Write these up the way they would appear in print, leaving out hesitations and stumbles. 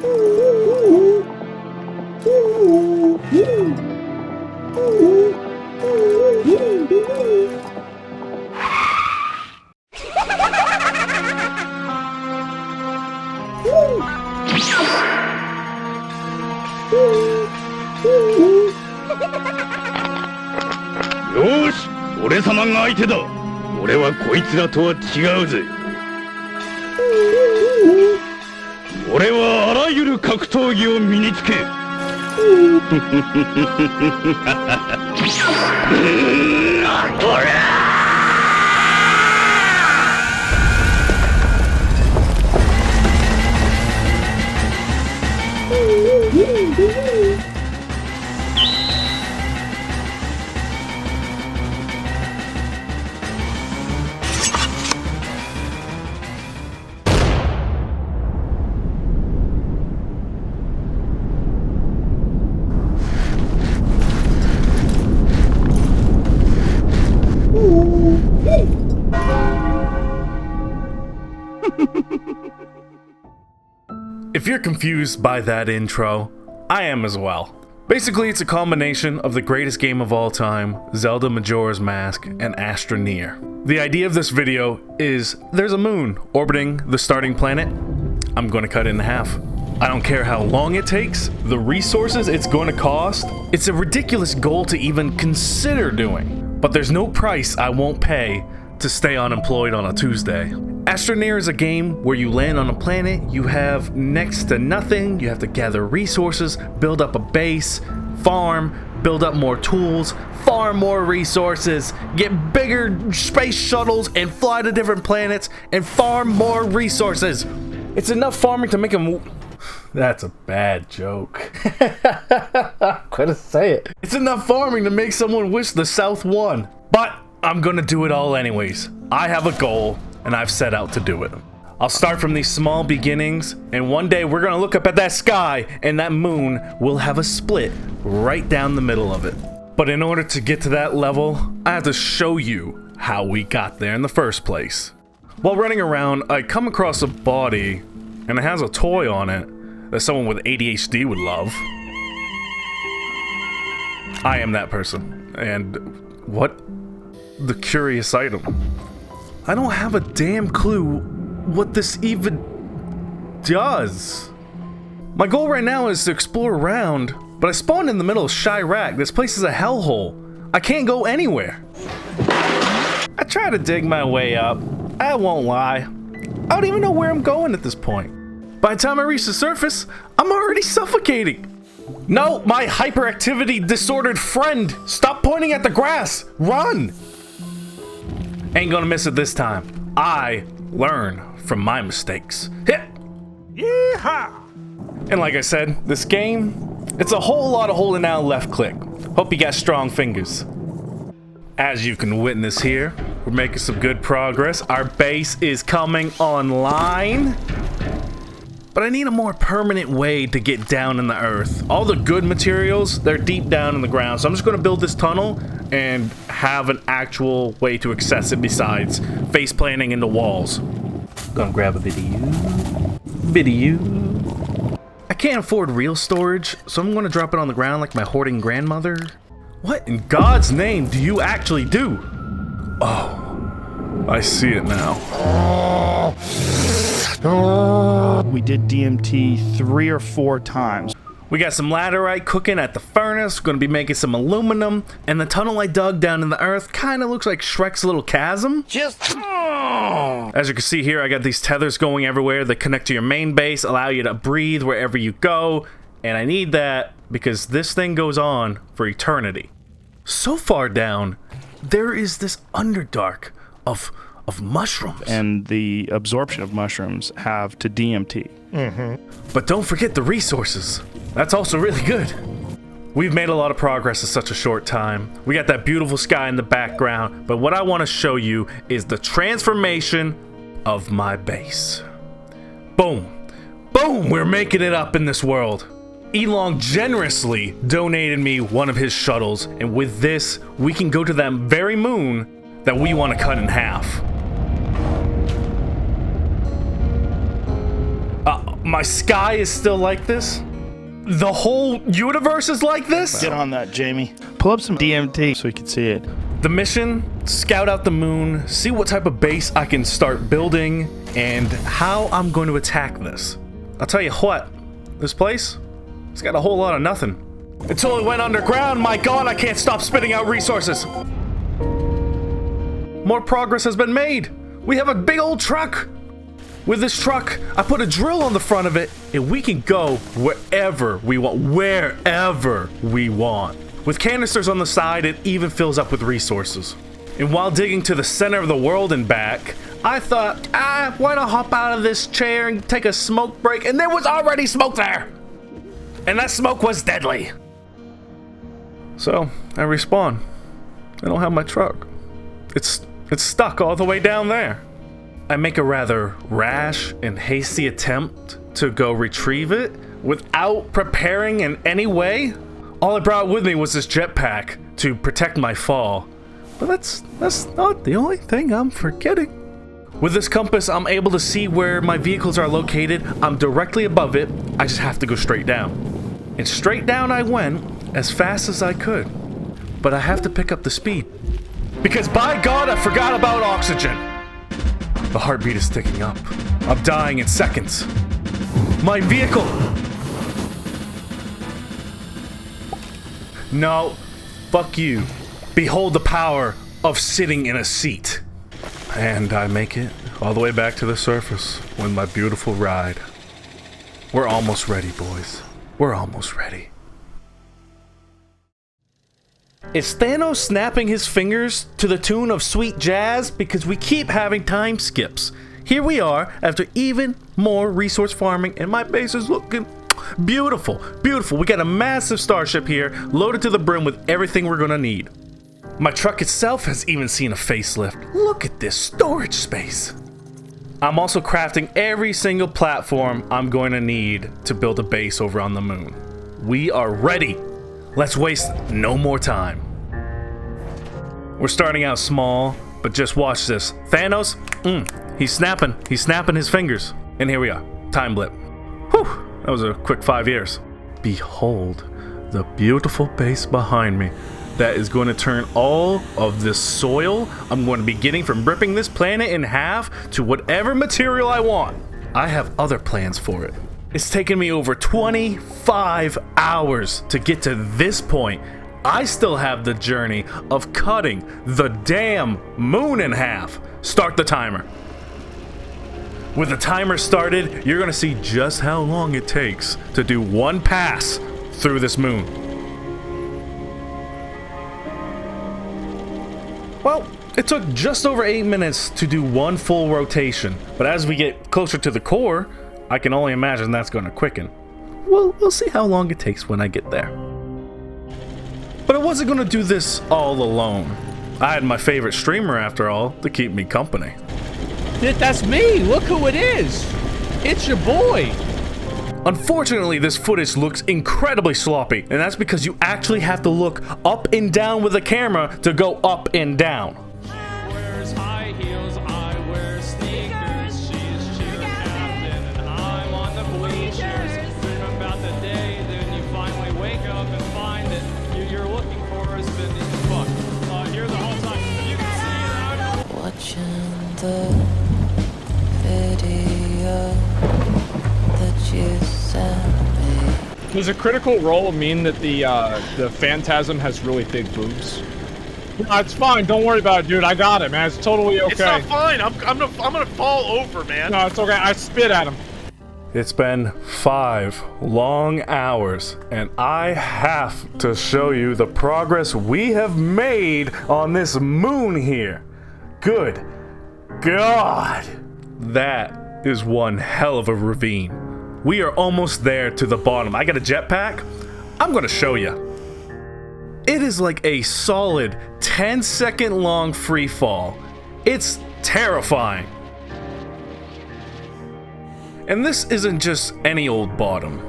よし、俺様が相手だ。俺はこいつらとは違うぜ。俺はあらゆる格闘技を身につけ。ほら。If you're confused by that intro, I am as well. Basically, it's a combination of the greatest game of all time, Zelda Majora's Mask, and Astroneer. The idea of this video is there's a moon orbiting the starting planet. I'm going to cut it in half. I don't care how long it takes, the resources it's going to cost. It's a ridiculous goal to even consider doing, but there's no price I won't pay to stay unemployed on a Tuesday. Astroneer is a game where you land on a planet, you have next to nothing, you have to gather resources, build up a base, farm, build up more tools, farm more resources, get bigger space shuttles and fly to different planets and farm more resources. It's enough farming to make them... That's a bad joke. I'm gonna say it. It's enough farming to make someone wish the South won. But I'm gonna do it all anyways. I have a goal, and I've set out to do it. I'll start from these small beginnings, and one day we're gonna look up at that sky, and that moon will have a split right down the middle of it. But in order to get to that level, I have to show you how we got there in the first place. While running around, I come across a body, and it has a toy on it that someone with ADHD would love. I am that person. And what? The curious item. I don't have a damn clue what this even does. My goal right now is to explore around, but I spawned in the middle of Chirac. This place is a hellhole. I can't go anywhere. I try to dig my way up. I won't lie. I don't even know where I'm going at this point. By the time I reach the surface, I'm already suffocating. No, my hyperactivity disordered friend. Stop pointing at the grass. Run. Ain't gonna miss it this time. I learn from my mistakes. Hit. Yeehaw! And like I said, this game, it's a whole lot of holding down left click. Hope you got strong fingers. As you can witness here, we're making some good progress. Our base is coming online. But I need a more permanent way to get down in the earth. All the good materials, they're deep down in the ground. So I'm just gonna build this tunnel and have an actual way to access it besides face planting into walls. Gonna grab a video. I can't afford real storage, so I'm gonna drop it on the ground like my hoarding grandmother. What in God's name do you actually do? Oh, I see it now. We did DMT 3 or 4 times. We got some laterite cooking at the furnace. We're gonna be making some aluminum, and the tunnel I dug down in the earth kind of looks like Shrek's little chasm. As you can see here, I got these tethers going everywhere that connect to your main base, allow you to breathe wherever you go, and I need that because this thing goes on for eternity. So far down, there is this underdark of mushrooms. And the absorption of mushrooms have to DMT. But don't forget the resources. That's also really good. We've made a lot of progress in such a short time. We got that beautiful sky in the background, but what I want to show you is the transformation of my base. Boom. Boom! We're making it up in this world. Elon generously donated me one of his shuttles, and with this, we can go to that very moon that we want to cut in half. Uh-oh. My sky is still like this? The whole universe is like this? Get on that, Jamie. Pull up some DMT so we can see it. The mission, scout out the moon, see what type of base I can start building, and how I'm going to attack this. I'll tell you what, this place, it's got a whole lot of nothing. Until it went underground, my god, I can't stop spitting out resources. More progress has been made. We have a big old truck. With this truck, I put a drill on the front of it, and we can go wherever we want, wherever we want. With canisters on the side, it even fills up with resources. And while digging to the center of the world and back, I thought, why not hop out of this chair and take a smoke break? And there was already smoke there. And that smoke was deadly. So, I respawn. I don't have my truck. It's stuck all the way down there. I make a rather rash and hasty attempt to go retrieve it without preparing in any way. All I brought with me was this jetpack to protect my fall. But that's not the only thing I'm forgetting. With this compass, I'm able to see where my vehicles are located. I'm directly above it. I just have to go straight down. And straight down I went as fast as I could. But I have to pick up the speed. Because by God, I forgot about oxygen. The heartbeat is ticking up. I'm dying in seconds. My vehicle! No, fuck you. Behold the power of sitting in a seat. And I make it all the way back to the surface with my beautiful ride. We're almost ready, boys. We're almost ready. Is Thanos snapping his fingers to the tune of sweet jazz? Because we keep having time skips. Here we are after even more resource farming, and my base is looking beautiful. Beautiful. We got a massive starship here, loaded to the brim with everything we're gonna need. My truck itself has even seen a facelift. Look at this storage space. I'm also crafting every single platform I'm going to need to build a base over on the moon. We are ready. Let's waste no more time. We're starting out small, but just watch this. Thanos, he's snapping his fingers. And here we are, time blip. Whew, that was a quick 5 years. Behold the beautiful base behind me that is going to turn all of this soil I'm going to be getting from ripping this planet in half to whatever material I want. I have other plans for it. It's taken me over 25 hours to get to this point. I still have the journey of cutting the damn moon in half. Start the timer. With the timer started, you're gonna see just how long it takes to do one pass through this moon. Well, it took just over 8 minutes to do one full rotation, but as we get closer to the core, I can only imagine that's going to quicken. We'll see how long it takes when I get there. But I wasn't going to do this all alone. I had my favorite streamer, after all, to keep me company. That's me! Look who it is! It's your boy! Unfortunately, this footage looks incredibly sloppy, and that's because you actually have to look up and down with the camera to go up and down. Watching the video that you sent me. Does a critical role mean that the Phantasm has really big boobs? No, it's fine. Don't worry about it, dude. I got it, man. It's totally okay. It's not fine. I'm gonna fall over, man. No, it's okay. I spit at him. It's been 5 long hours, and I have to show you the progress we have made on this moon here. Good God! That is one hell of a ravine. We are almost there to the bottom. I got a jetpack. I'm gonna show you. It is like a solid 10-second long free fall. It's terrifying. And this isn't just any old bottom.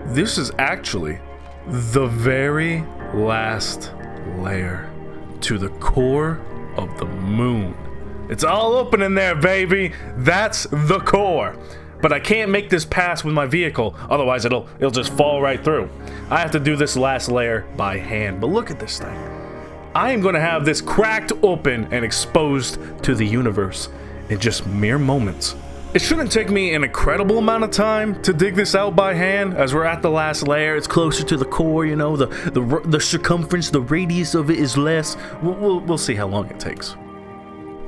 This is actually the very last layer to the core of the moon. It's all open in there, baby. That's the core. but I can't make this pass with my vehicle, otherwise it'll just fall right through. I have to do this last layer by hand, but look at this thing. I am going to have this cracked open and exposed to the universe in just mere moments. It shouldn't take me an incredible amount of time to dig this out by hand, as we're at the last layer. It's closer to the core, you know, the circumference, the radius of it is less. We'll see how long it takes.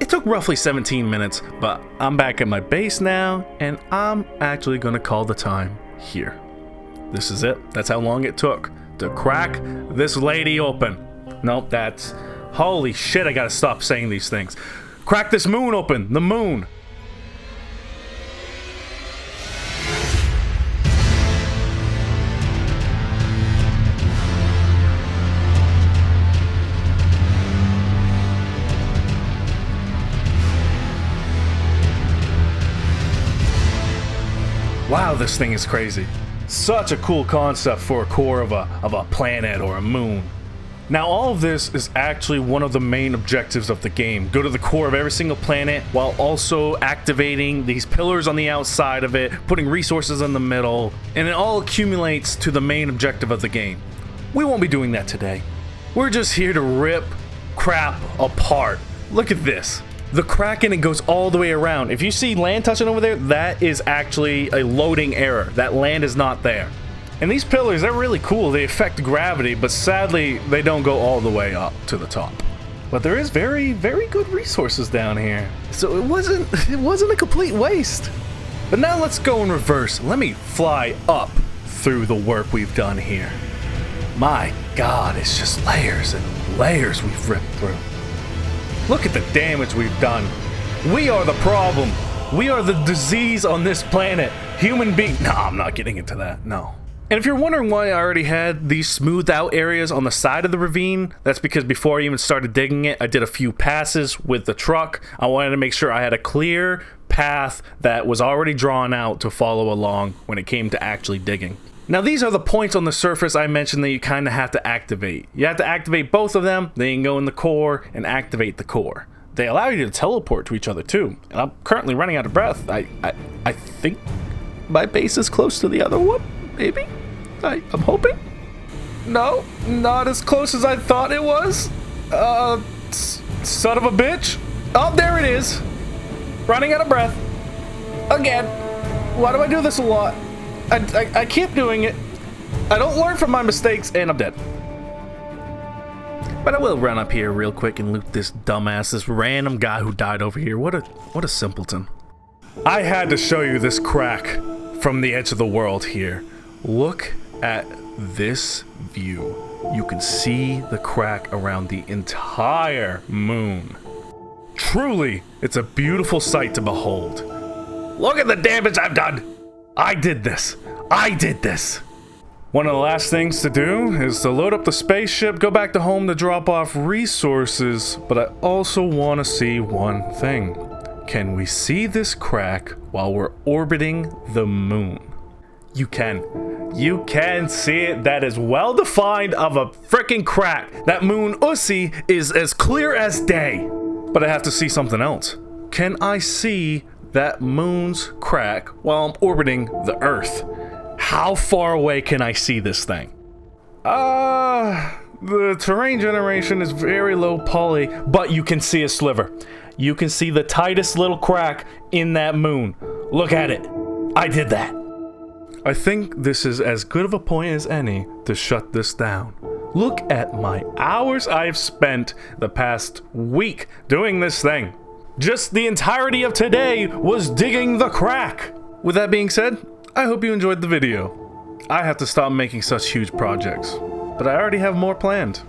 It took roughly 17 minutes, but I'm back at my base now, and I'm actually going to call the time here. This is it. That's how long it took to crack this lady open. Nope, that's... Holy shit, I gotta stop saying these things. Crack this moon open, the moon. Wow, this thing is crazy. Such a cool concept for a core of a planet or a moon. Now, all of this is actually one of the main objectives of the game. Go to the core of every single planet while also activating these pillars on the outside of it, putting resources in the middle, and it all accumulates to the main objective of the game. We won't be doing that today. We're just here to rip crap apart. Look at this. The crack in it goes all the way around. If you see land touching over there, that is actually a loading error. That land is not there. And these pillars, they're really cool. They affect gravity, but sadly, they don't go all the way up to the top. But there is very, very good resources down here. So it wasn't a complete waste. But now let's go in reverse. Let me fly up through the work we've done here. My God, it's just layers and layers we've ripped through. Look at the damage we've done. We are the problem. We are the disease on this planet. Human being. No, I'm not getting into that. No. And if you're wondering why I already had these smoothed out areas on the side of the ravine, that's because before I even started digging it, I did a few passes with the truck. I wanted to make sure I had a clear path that was already drawn out to follow along when it came to actually digging. Now, these are the points on the surface I mentioned that you kind of have to activate. You have to activate both of them, then you can go in the core and activate the core. They allow you to teleport to each other too. And I'm currently running out of breath. I think my base is close to the other one, maybe? I'm hoping? No, not as close as I thought it was. Son of a bitch. Oh, there it is. Running out of breath. Again. Why do I do this a lot? I keep doing it. I don't learn from my mistakes, and I'm dead. But I will run up here real quick and loot this dumbass, this random guy who died over here. What a simpleton. I had to show you this crack from the edge of the world here. Look at this view. You can see the crack around the entire moon. Truly, it's a beautiful sight to behold. Look at the damage I've done. I did this. I did this. One of the last things to do is to load up the spaceship, go back to home to drop off resources, but I also want to see one thing. Can we see this crack while we're orbiting the moon? You can. You can see it. That is well defined of a freaking crack. That moon Ussi is as clear as day. But I have to see something else. Can I see that moon's crack while I'm orbiting the Earth? How far away can I see this thing? The terrain generation is very low poly, but you can see a sliver. You can see the tightest little crack in that moon. Look at it. I did that. I think this is as good of a point as any to shut this down. Look at my hours I've spent the past week doing this thing. Just the entirety of today was digging the crack. With that being said, I hope you enjoyed the video. I have to stop making such huge projects, but I already have more planned.